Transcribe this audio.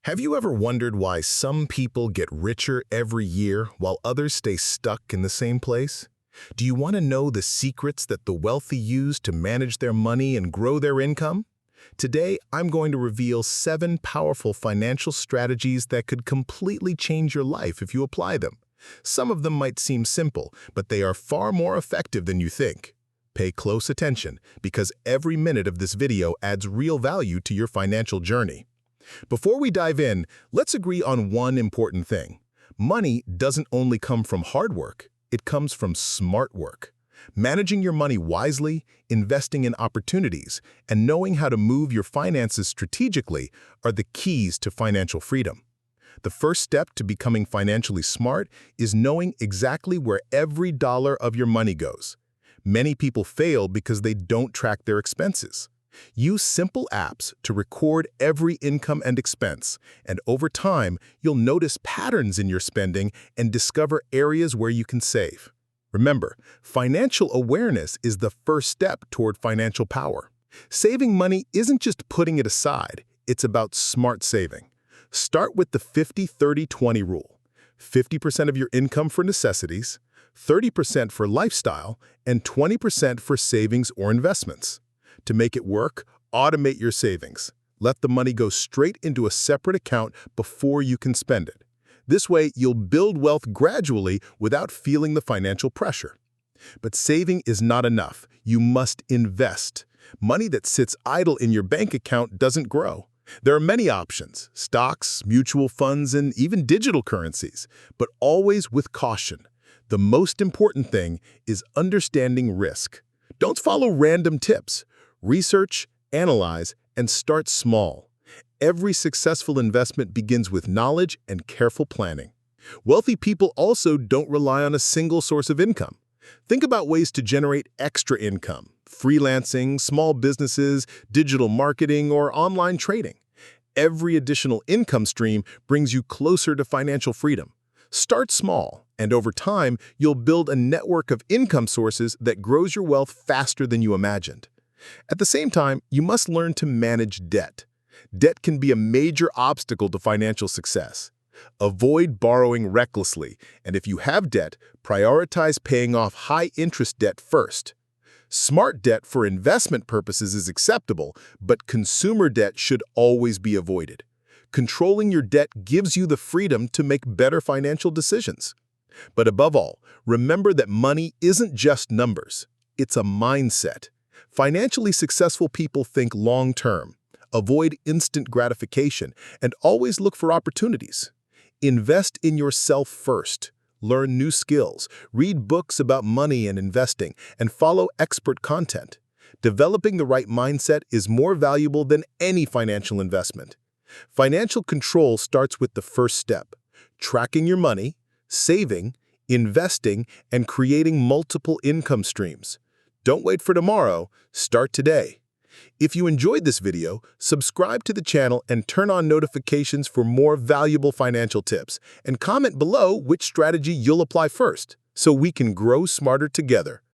Have you ever wondered why some people get richer every year while others stay stuck in the same place? Do you want to know the secrets that the wealthy use to manage their money and grow their income? Today, I'm going to reveal 7 powerful financial strategies that could completely change your life if you apply them. Some of them might seem simple, but they are far more effective than you think. Pay close attention, because every minute of this video adds real value to your financial journey. Before we dive in, let's agree on one important thing. Money doesn't only come from hard work, it comes from smart work. Managing your money wisely, investing in opportunities, and knowing how to move your finances strategically are the keys to financial freedom. The first step to becoming financially smart is knowing exactly where every dollar of your money goes. Many people fail because they don't track their expenses. Use simple apps to record every income and expense, and over time, you'll notice patterns in your spending and discover areas where you can save. Remember, financial awareness is the first step toward financial power. Saving money isn't just putting it aside, it's about smart saving. Start with the 50-30-20 rule. 50% of your income for necessities, 30% for lifestyle, and 20% for savings or investments. To make it work, automate your savings. Let the money go straight into a separate account before you can spend it. This way, you'll build wealth gradually without feeling the financial pressure. But saving is not enough. You must invest. Money that sits idle in your bank account doesn't grow. There are many options: stocks, mutual funds, and even digital currencies, but always with caution. The most important thing is understanding risk. Don't follow random tips. Research, analyze, and start small. Every successful investment begins with knowledge and careful planning. Wealthy people also don't rely on a single source of income. Think about ways to generate extra income: freelancing, small businesses, digital marketing, or online trading. Every additional income stream brings you closer to financial freedom. Start small, and over time, you'll build a network of income sources that grows your wealth faster than you imagined. At the same time, you must learn to manage debt. Debt can be a major obstacle to financial success. Avoid borrowing recklessly, and if you have debt, prioritize paying off high-interest debt first. Smart debt for investment purposes is acceptable, but consumer debt should always be avoided. Controlling your debt gives you the freedom to make better financial decisions. But above all, remember that money isn't just numbers. It's a mindset. Financially successful people think long-term, avoid instant gratification, and always look for opportunities. Invest in yourself first. Learn new skills, read books about money and investing, and follow expert content. Developing the right mindset is more valuable than any financial investment. Financial control starts with the first step: tracking your money, saving, investing, and creating multiple income streams. Don't wait for tomorrow, start today. If you enjoyed this video, subscribe to the channel and turn on notifications for more valuable financial tips, and comment below which strategy you'll apply first, so we can grow smarter together.